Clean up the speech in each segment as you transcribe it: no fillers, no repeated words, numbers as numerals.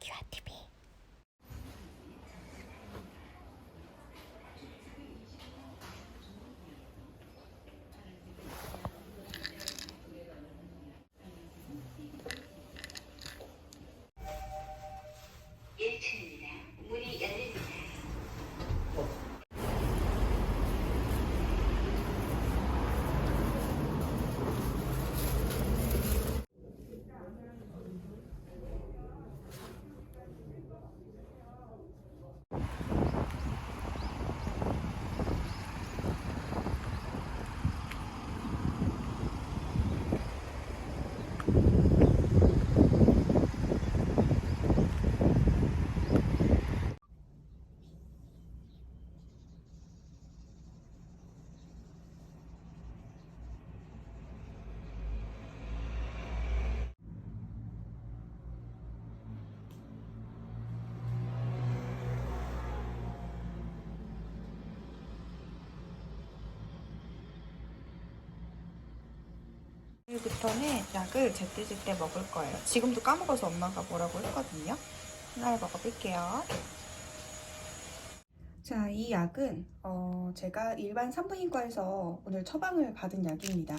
라디오와 TV. 문이 열립니다. 오늘부터는 약을 제때제때 먹을 거예요. 지금도 까먹어서 엄마가 뭐라고 했거든요. 하나를 먹어볼게요. 자, 이 약은 제가 일반 산부인과에서 오늘 처방을 받은 약입니다.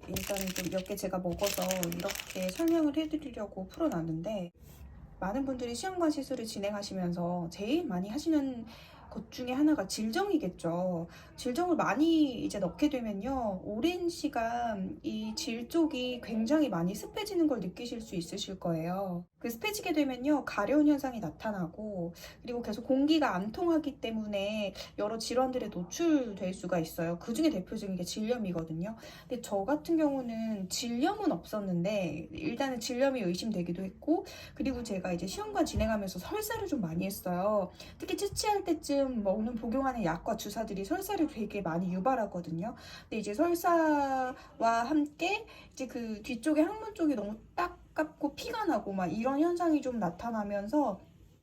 일단은 좀 몇 개 제가 먹어서 이렇게 설명을 해드리려고 풀어놨는데, 많은 분들이 시험관 시술을 진행하시면서 제일 많이 하시는 것 중에 하나가 질정이겠죠. 질정을 많이 이제 넣게 되면요, 오랜 시간 이 질 쪽이 굉장히 많이 습해지는 걸 느끼실 수 있으실 거예요. 그 습해지게 되면요, 가려운 현상이 나타나고, 그리고 계속 공기가 안 통하기 때문에 여러 질환들에 노출될 수가 있어요. 그 중에 대표적인 게 질염이거든요. 근데 저 같은 경우는 질염은 없었는데, 일단은 질염이 의심되기도 했고, 그리고 제가 이제 시험관 진행하면서 설사를 좀 많이 했어요. 특히 채취할 때쯤 먹는 복용하는 약과 주사들이 설사를 되게 많이 유발하거든요. 근데 이제 설사와 함께 이제 그 뒤쪽에 항문 쪽이 너무 따갑고 피가 나고 막 이런 현상이 좀 나타나면서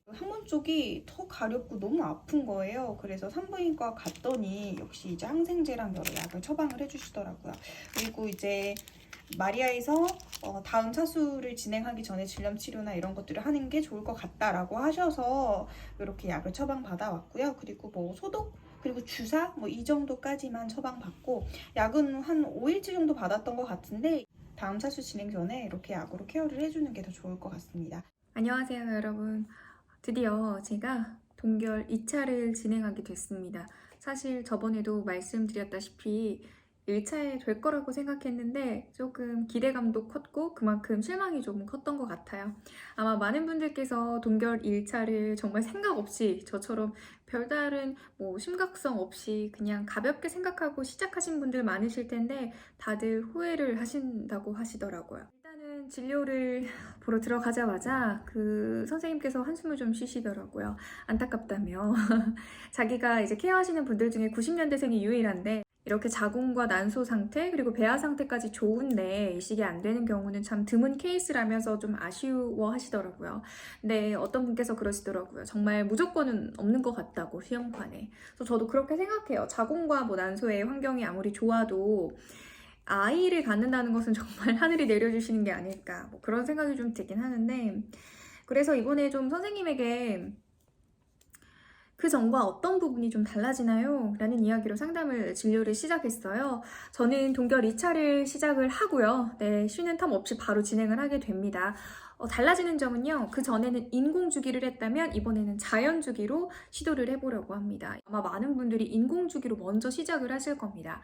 항문 쪽이 더 가렵고 너무 아픈 거예요. 그래서 산부인과 갔더니 역시 이제 항생제랑 여러 약을 처방을 해주시더라고요. 그리고 이제 마리아에서 다음 차수를 진행하기 전에 질염 치료나 이런 것들을 하는 게 좋을 것 같다라고 하셔서 이렇게 약을 처방받아 왔고요. 그리고 뭐 소독 그리고 주사 뭐 이 정도까지만 처방받고, 약은 한 5일치 정도 받았던 것 같은데 다음 차수 진행 전에 이렇게 약으로 케어를 해주는 게 더 좋을 것 같습니다. 안녕하세요, 여러분. 드디어 제가 동결 2차를 진행하게 됐습니다. 사실 저번에도 말씀드렸다시피 1차에 될 거라고 생각했는데 조금 기대감도 컸고 그만큼 실망이 좀 컸던 것 같아요. 아마 많은 분들께서 동결 1차를 정말 생각 없이 저처럼 별다른 심각성 없이 그냥 가볍게 생각하고 시작하신 분들 많으실 텐데 다들 후회를 하신다고 하시더라고요. 일단은 진료를 보러 들어가자마자 그 선생님께서 한숨을 좀 쉬시더라고요. 안타깝다며. 자기가 이제 케어하시는 분들 중에 90년대생이 유일한데 이렇게 자궁과 난소 상태 그리고 배아 상태까지 좋은데 이식이 안 되는 경우는 참 드문 케이스라면서 좀 아쉬워 하시더라고요. 근데 어떤 분께서 그러시더라고요. 정말 무조건은 없는 것 같다고, 시험관에. 그래서 저도 그렇게 생각해요. 자궁과 난소의 환경이 아무리 좋아도 아이를 갖는다는 것은 정말 하늘이 내려주시는 게 아닐까, 그런 생각이 좀 들긴 하는데, 그래서 이번에 좀 선생님에게 그 전과 어떤 부분이 좀 달라지나요? 라는 이야기로 진료를 시작했어요. 저는 동결 2차를 시작을 하고요. 네, 쉬는 텀 없이 바로 진행을 하게 됩니다. 달라지는 점은요, 그 전에는 인공주기를 했다면 이번에는 자연주기로 시도를 해보려고 합니다. 아마 많은 분들이 인공주기로 먼저 시작을 하실 겁니다.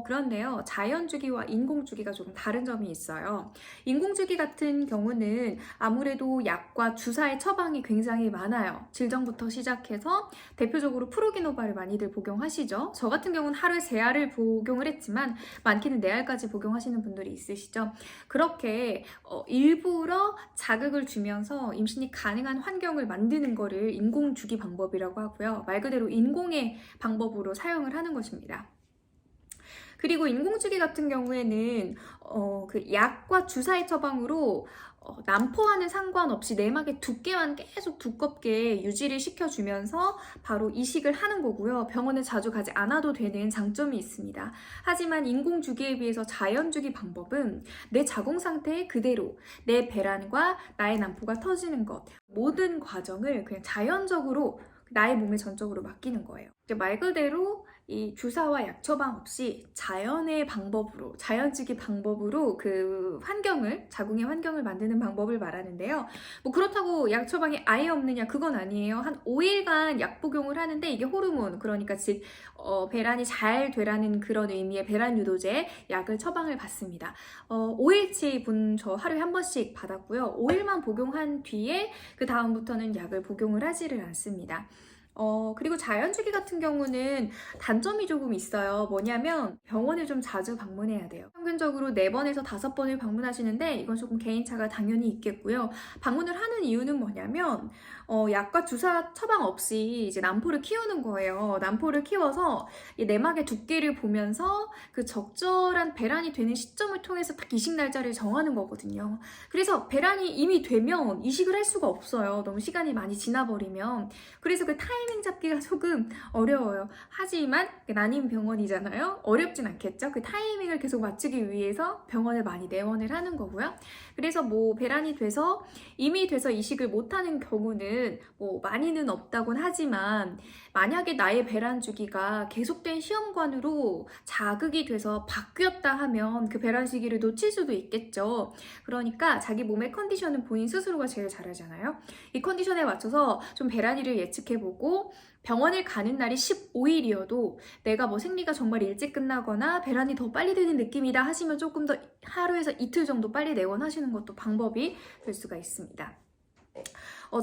그런데요, 자연주기와 인공주기가 조금 다른 점이 있어요. 인공주기 같은 경우는 아무래도 약과 주사의 처방이 굉장히 많아요. 질정부터 시작해서 대표적으로 프로기노바를 많이들 복용하시죠. 저 같은 경우는 하루에 3알을 복용을 했지만 많게는 4알까지 복용하시는 분들이 있으시죠. 그렇게 일부러 자극을 주면서 임신이 가능한 환경을 만드는 거를 인공주기 방법이라고 하고요. 말 그대로 인공의 방법으로 사용을 하는 것입니다. 그리고 인공주기 같은 경우에는 그 약과 주사의 처방으로 난포와는 상관없이 내막의 두께만 계속 두껍게 유지를 시켜주면서 바로 이식을 하는 거고요. 병원에 자주 가지 않아도 되는 장점이 있습니다. 하지만 인공주기에 비해서 자연주기 방법은 내 자궁 상태 그대로 내 배란과 나의 난포가 터지는 것, 모든 과정을 그냥 자연적으로 나의 몸에 전적으로 맡기는 거예요. 말 그대로 이 주사와 약 처방 없이 자연의 방법으로, 자연주기 방법으로 그 환경을, 자궁의 환경을 만드는 방법을 말하는데요. 뭐 그렇다고 약 처방이 아예 없느냐, 그건 아니에요. 한 5일간 약 복용을 하는데 이게 호르몬, 그러니까 즉 배란이 잘 되라는 그런 의미의 배란 유도제 약을 처방을 받습니다. 5일치 분 저 하루에 한 번씩 받았고요. 5일만 복용한 뒤에 그 다음부터는 약을 복용을 하지를 않습니다. 그리고 자연주기 같은 경우는 단점이 조금 있어요. 뭐냐면 병원을 좀 자주 방문해야 돼요. 평균적으로 4번에서 5번을 방문하시는데 이건 조금 개인차가 당연히 있겠고요. 방문을 하는 이유는 뭐냐면 약과 주사 처방 없이 이제 난포를 키우는 거예요. 난포를 키워서 이 내막의 두께를 보면서 그 적절한 배란이 되는 시점을 통해서 딱 이식 날짜를 정하는 거거든요. 그래서 배란이 이미 되면 이식을 할 수가 없어요. 너무 시간이 많이 지나버리면. 그래서 그 타이밍 잡기가 조금 어려워요. 하지만 난임 병원이잖아요. 어렵진 않겠죠? 그 타이밍을 계속 맞추기 위해서 병원을 많이 내원을 하는 거고요. 그래서 뭐 배란이 돼서 이미 돼서 이식을 못하는 경우는 뭐 많이는 없다곤 하지만 만약에 나의 배란 주기가 계속된 시험관으로 자극이 돼서 바뀌었다 하면 그 배란 시기를 놓칠 수도 있겠죠. 그러니까 자기 몸의 컨디션은 본인 스스로가 제일 잘 알잖아요. 이 컨디션에 맞춰서 좀 배란일을 예측해보고 병원을 가는 날이 15일이어도 내가 뭐 생리가 정말 일찍 끝나거나 배란이 더 빨리 되는 느낌이다 하시면 조금 더 하루에서 이틀 정도 빨리 내원하시는 것도 방법이 될 수가 있습니다.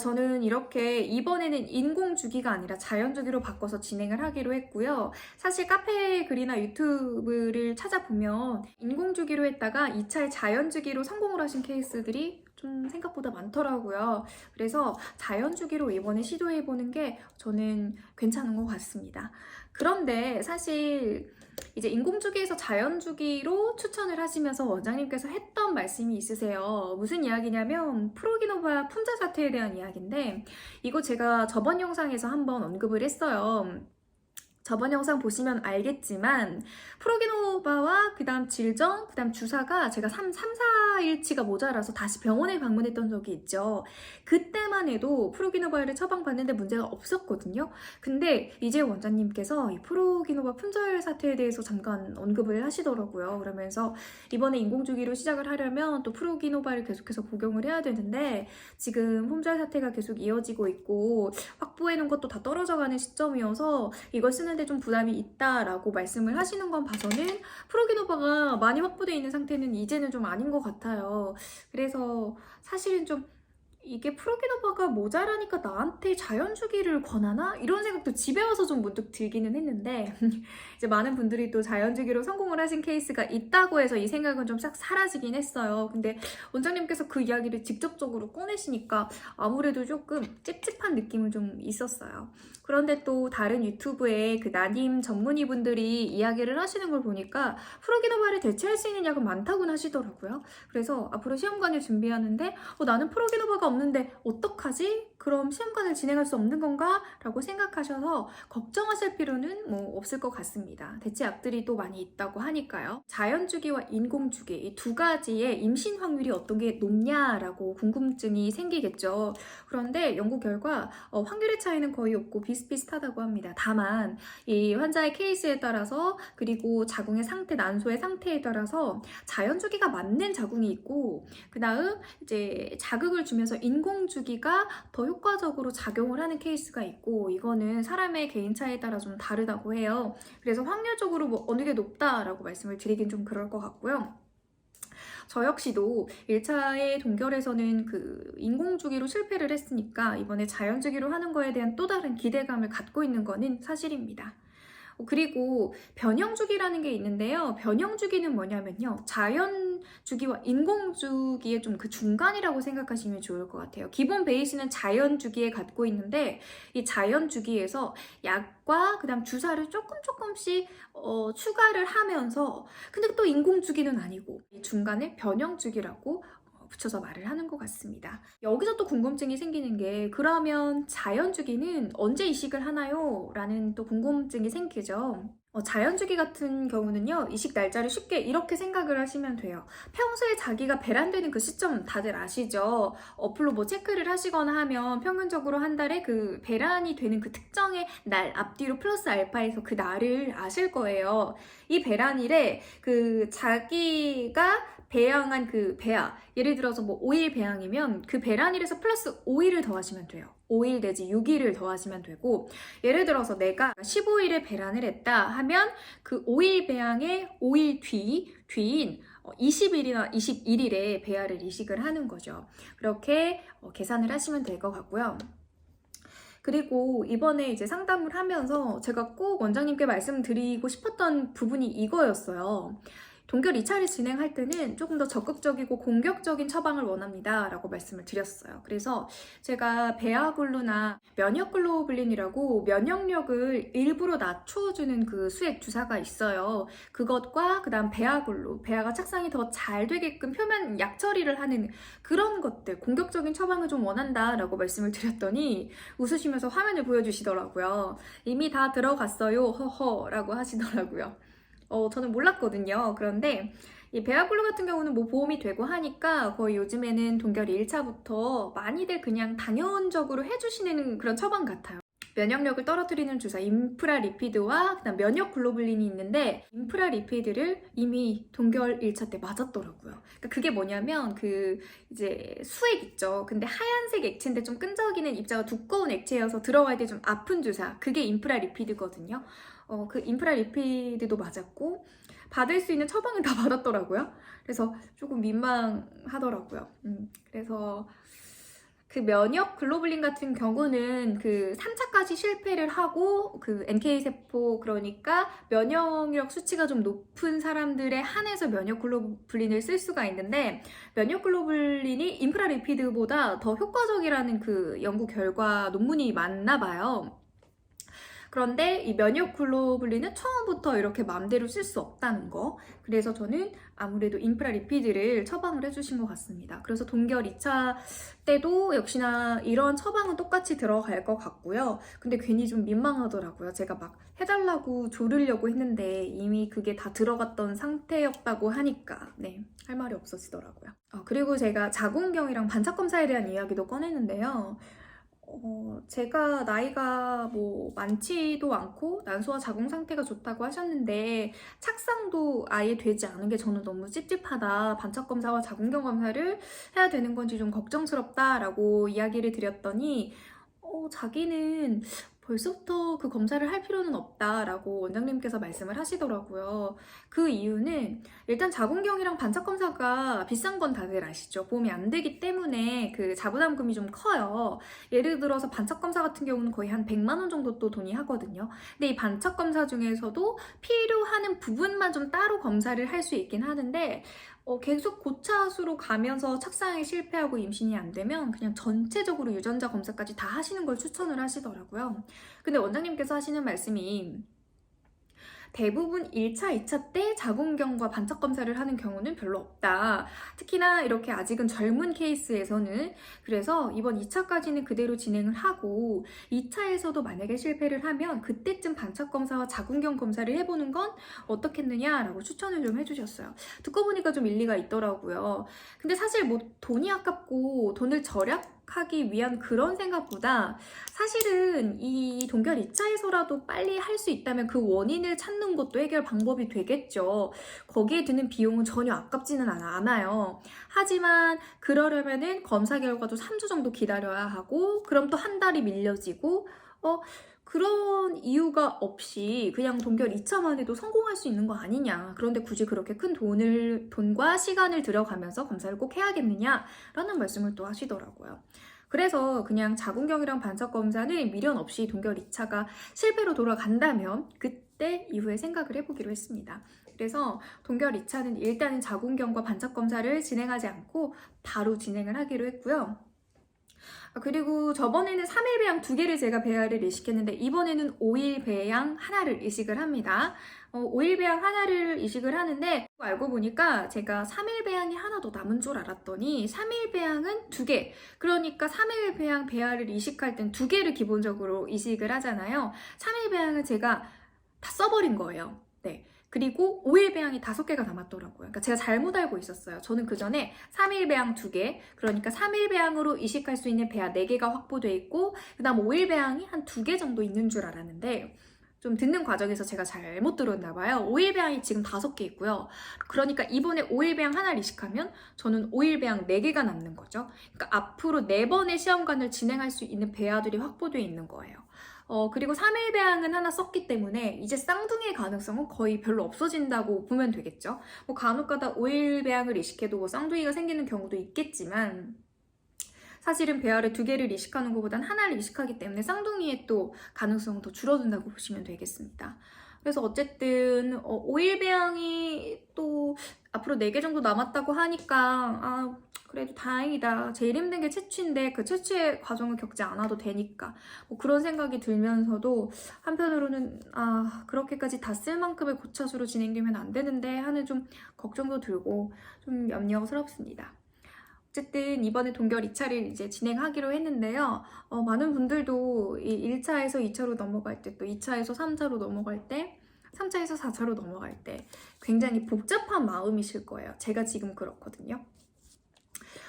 저는 이렇게 이번에는 인공주기가 아니라 자연주기로 바꿔서 진행을 하기로 했고요. 사실 카페 글이나 유튜브를 찾아보면 인공주기로 했다가 2차에 자연주기로 성공을 하신 케이스들이 좀 생각보다 많더라고요. 그래서 자연주기로 이번에 시도해보는 게 저는 괜찮은 것 같습니다. 그런데 사실 이제 인공주기에서 자연주기로 추천을 하시면서 원장님께서 했던 말씀이 있으세요. 무슨 이야기냐면 프로기노바 품절 사태에 대한 이야기인데 이거 제가 저번 영상에서 한번 언급을 했어요. 저번 영상 보시면 알겠지만 프로기노바와 그 다음 질정, 그 다음 주사가 제가 4일치가 모자라서 다시 병원에 방문했던 적이 있죠. 그때만 해도 프로기노바를 처방받는데 문제가 없었거든요. 근데 이제 원장님께서 이 프로기노바 품절 사태에 대해서 잠깐 언급을 하시더라고요. 그러면서 이번에 인공주기로 시작을 하려면 또 프로기노바를 계속해서 복용을 해야 되는데 지금 품절 사태가 계속 이어지고 있고 확보해놓은 것도 다 떨어져가는 시점이어서 이걸 쓰는데 좀 부담이 있다라고 말씀을 하시는 건 봐서는 프로기노바가 많이 확보되어 있는 상태는 이제는 좀 아닌 것 같아요. 그래서 사실은 좀 이게 프로기노바가 모자라니까 나한테 자연주기를 권하나? 이런 생각도 집에 와서 좀 문득 들기는 했는데 이제 많은 분들이 또 자연주기로 성공을 하신 케이스가 있다고 해서 이 생각은 좀 싹 사라지긴 했어요. 근데 원장님께서 그 이야기를 직접적으로 꺼내시니까 아무래도 조금 찝찝한 느낌은 좀 있었어요. 그런데 또 다른 유튜브에 그 난임 전문의분들이 이야기를 하시는 걸 보니까 프로기노바를 대체할 수 있는 약은 많다고 하시더라고요. 그래서 앞으로 시험관을 준비하는데 나는 프로기노바가 없는데 어떡하지? 그럼 시험관을 진행할 수 없는 건가? 라고 생각하셔서 걱정하실 필요는 뭐 없을 것 같습니다. 대체 약들이 또 많이 있다고 하니까요. 자연주기와 인공주기 이 두 가지의 임신 확률이 어떤 게 높냐라고 궁금증이 생기겠죠. 그런데 연구 결과 확률의 차이는 거의 없고 비슷비슷하다고 합니다. 다만 이 환자의 케이스에 따라서 그리고 자궁의 상태, 난소의 상태에 따라서 자연주기가 맞는 자궁이 있고 그 다음 이제 자극을 주면서 인공주기가 더 효과적으로 작용을 하는 케이스가 있고 이거는 사람의 개인차에 따라 좀 다르다고 해요. 그래서 확률적으로 뭐 어느 게 높다라고 말씀을 드리긴 좀 그럴 것 같고요. 저 역시도 1차의 동결에서는 그 인공주기로 실패를 했으니까 이번에 자연주기로 하는 거에 대한 또 다른 기대감을 갖고 있는 거는 사실입니다. 그리고 변형주기라는 게 있는데요. 변형주기는 뭐냐면요. 자연주기와 인공주기의 좀 그 중간이라고 생각하시면 좋을 것 같아요. 기본 베이스는 자연주기에 갖고 있는데 이 자연주기에서 약과 그다음 주사를 조금씩 추가를 하면서 근데 또 인공주기는 아니고 이 중간에 변형주기라고 붙여서 말을 하는 것 같습니다. 여기서 또 궁금증이 생기는 게 그러면 자연주기는 언제 이식을 하나요? 라는 또 궁금증이 생기죠. 자연주기 같은 경우는요, 이식 날짜를 쉽게 이렇게 생각을 하시면 돼요. 평소에 자기가 배란되는 그 시점 다들 아시죠? 어플로 뭐 체크를 하시거나 하면 평균적으로 한 달에 그 배란이 되는 그 특정의 날 앞뒤로 플러스 알파해서 그 날을 아실 거예요. 이 배란일에 그 자기가 배양한 그 배아, 예를 들어서 뭐 5일 배양이면 그 배란일에서 플러스 5일을 더하시면 돼요. 5일 내지 6일을 더하시면 되고, 예를 들어서 내가 15일에 배란을 했다 하면 그 5일 배양의 5일 뒤인 20일이나 21일에 배아를 이식을 하는 거죠. 그렇게 계산을 하시면 될 것 같고요. 그리고 이번에 이제 상담을 하면서 제가 꼭 원장님께 말씀드리고 싶었던 부분이 이거였어요. 동결 2차를 진행할 때는 조금 더 적극적이고 공격적인 처방을 원합니다 라고 말씀을 드렸어요. 그래서 제가 베아글루나 면역글로불린이라고 면역력을 일부러 낮춰주는 그 수액 주사가 있어요. 그것과 그 다음 베아글루, 베아가 착상이 더 잘 되게끔 표면 약 처리를 하는 그런 것들, 공격적인 처방을 좀 원한다 라고 말씀을 드렸더니 웃으시면서 화면을 보여주시더라고요. 이미 다 들어갔어요 허허 라고 하시더라고요. 저는 몰랐거든요. 그런데 이 베아글루 같은 경우는 뭐 보험이 되고 하니까 거의 요즘에는 동결 1차부터 많이들 그냥 당연적으로 해주시는 그런 처방 같아요. 면역력을 떨어뜨리는 주사 임프라리피드와 그다음 면역글로불린이 있는데 임프라리피드를 이미 동결 1차 때 맞았더라고요. 그러니까 그게 뭐냐면 그 이제 수액 있죠. 근데 하얀색 액체인데 좀 끈적이는 입자가 두꺼운 액체여서 들어갈 때 좀 아픈 주사. 그게 임프라리피드거든요. 그 임프라리피드도 맞았고 받을 수 있는 처방을 다 받았더라고요. 그래서 조금 민망하더라고요. 그래서 그 면역 글로불린 같은 경우는 그 3차까지 실패를 하고 그 NK세포 그러니까 면역력 수치가 좀 높은 사람들에 한해서 면역 글로불린을 쓸 수가 있는데 면역 글로불린이 임프라리피드보다 더 효과적이라는 그 연구 결과 논문이 많나 봐요. 그런데 이 면역 글로불린은 처음부터 이렇게 마음대로 쓸 수 없다는 거. 그래서 저는 아무래도 임프라리피드를 처방을 해주신 것 같습니다. 그래서 동결 2차 때도 역시나 이런 처방은 똑같이 들어갈 것 같고요. 근데 괜히 좀 민망하더라고요. 제가 막 해달라고 조르려고 했는데 이미 그게 다 들어갔던 상태였다고 하니까 네, 할 말이 없어지더라고요. 그리고 제가 자궁경이랑 반차검사에 대한 이야기도 꺼냈는데요. 제가 나이가 뭐 많지도 않고 난소와 자궁 상태가 좋다고 하셨는데 착상도 아예 되지 않은 게 저는 너무 찝찝하다. 반차검사와 자궁경 검사를 해야 되는 건지 좀 걱정스럽다라고 이야기를 드렸더니 자기는 벌써부터 그 검사를 할 필요는 없다라고 원장님께서 말씀을 하시더라고요. 그 이유는 일단 자궁경이랑 반차검사가 비싼 건 다들 아시죠? 보험이 안 되기 때문에 그 자부담금이 좀 커요. 예를 들어서 반차검사 같은 경우는 거의 한 100만 원 정도 또 돈이 하거든요. 근데 이 반차검사 중에서도 필요한 부분만 좀 따로 검사를 할 수 있긴 하는데 계속 고차수로 가면서 착상에 실패하고 임신이 안 되면 그냥 전체적으로 유전자 검사까지 다 하시는 걸 추천을 하시더라고요. 근데 원장님께서 하시는 말씀이 대부분 1차, 2차 때 자궁경과 반차검사를 하는 경우는 별로 없다. 특히나 이렇게 아직은 젊은 케이스에서는 그래서 이번 2차까지는 그대로 진행을 하고 2차에서도 만약에 실패를 하면 그때쯤 반차검사와 자궁경 검사를 해보는 건 어떻겠느냐라고 추천을 좀 해주셨어요. 듣고 보니까 좀 일리가 있더라고요. 근데 사실 뭐 돈이 아깝고 돈을 절약하기 위한 그런 생각보다 사실은 이 동결 2차에서라도 빨리 할 수 있다면 그 원인을 찾는 것도 해결 방법이 되겠죠. 거기에 드는 비용은 전혀 아깝지는 않아요. 하지만 그러려면은 검사 결과도 3주 정도 기다려야 하고 그럼 또 한 달이 밀려지고 그런 이유가 없이 그냥 동결 2차만 해도 성공할 수 있는 거 아니냐. 그런데 굳이 그렇게 큰 돈과 시간을 들여가면서 검사를 꼭 해야겠느냐라는 말씀을 또 하시더라고요. 그래서 그냥 자궁경이랑 반차검사는 미련 없이 동결 2차가 실패로 돌아간다면 그때 이후에 생각을 해보기로 했습니다. 그래서 동결 2차는 일단은 자궁경과 반차검사를 진행하지 않고 바로 진행을 하기로 했고요. 그리고 저번에는 3일 배양 2개를 제가 배양을 이식했는데 이번에는 5일 배양 하나를 이식을 합니다. 5일 배양 하나를 이식을 하는데 알고 보니까 제가 3일 배양이 하나 더 남은 줄 알았더니 3일 배양은 2개. 그러니까 3일 배양 배양을 이식할 땐 2개를 기본적으로 이식을 하잖아요. 3일 배양은 제가 다 써버린 거예요. 네. 그리고 5일 배양이 5개가 남았더라고요. 그러니까 제가 잘못 알고 있었어요. 저는 그 전에 3일 배양 2개, 그러니까 3일 배양으로 이식할 수 있는 배양 4개가 확보되어 있고 그 다음 5일 배양이 한 2개 정도 있는 줄 알았는데 좀 듣는 과정에서 제가 잘못 들었나 봐요. 5일 배양이 지금 5개 있고요. 그러니까 이번에 5일 배양 하나를 이식하면 저는 5일 배양 4개가 남는 거죠. 그러니까 앞으로 4번의 시험관을 진행할 수 있는 배아들이 확보되어 있는 거예요. 그리고 3일 배양은 하나 썼기 때문에 이제 쌍둥이의 가능성은 거의 별로 없어진다고 보면 되겠죠. 뭐 간혹가다 5일 배양을 이식해도 뭐 쌍둥이가 생기는 경우도 있겠지만 사실은 배아를 2개를 이식하는 것보단 하나를 이식하기 때문에 쌍둥이의 또 가능성은 더 줄어든다고 보시면 되겠습니다. 그래서 어쨌든 5일 배양이 또 앞으로 4개 정도 남았다고 하니까 그래도 다행이다. 제일 힘든 게 채취인데 그 채취의 과정을 겪지 않아도 되니까 뭐 그런 생각이 들면서도 한편으로는 그렇게까지 다 쓸 만큼의 고차수로 진행되면 안 되는데 하는 좀 걱정도 들고 좀 염려스럽습니다. 어쨌든 이번에 동결 2차를 이제 진행하기로 했는데요. 많은 분들도 이 1차에서 2차로 넘어갈 때 또 2차에서 3차로 넘어갈 때 3차에서 4차로 넘어갈 때 굉장히 복잡한 마음이실 거예요. 제가 지금 그렇거든요.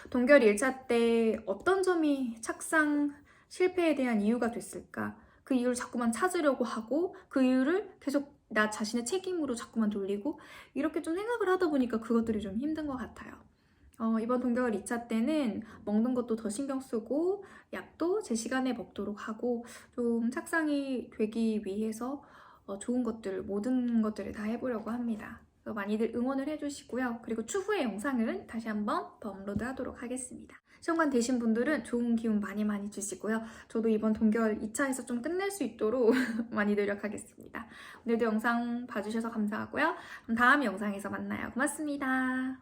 동결 1차 때 어떤 점이 착상 실패에 대한 이유가 됐을까? 그 이유를 자꾸만 찾으려고 하고 그 이유를 계속 나 자신의 책임으로 자꾸만 돌리고 이렇게 좀 생각을 하다 보니까 그것들이 좀 힘든 것 같아요. 이번 동결 2차 때는 먹는 것도 더 신경 쓰고 약도 제 시간에 먹도록 하고 좀 착상이 되기 위해서 좋은 것들, 모든 것들을 다 해보려고 합니다. 많이들 응원을 해주시고요. 그리고 추후의 영상은 다시 한번 더 업로드 하도록 하겠습니다. 시험관 되신 분들은 좋은 기운 많이 주시고요. 저도 이번 동결 2차에서 좀 끝낼 수 있도록 많이 노력하겠습니다. 오늘도 영상 봐주셔서 감사하고요. 그럼 다음 영상에서 만나요. 고맙습니다.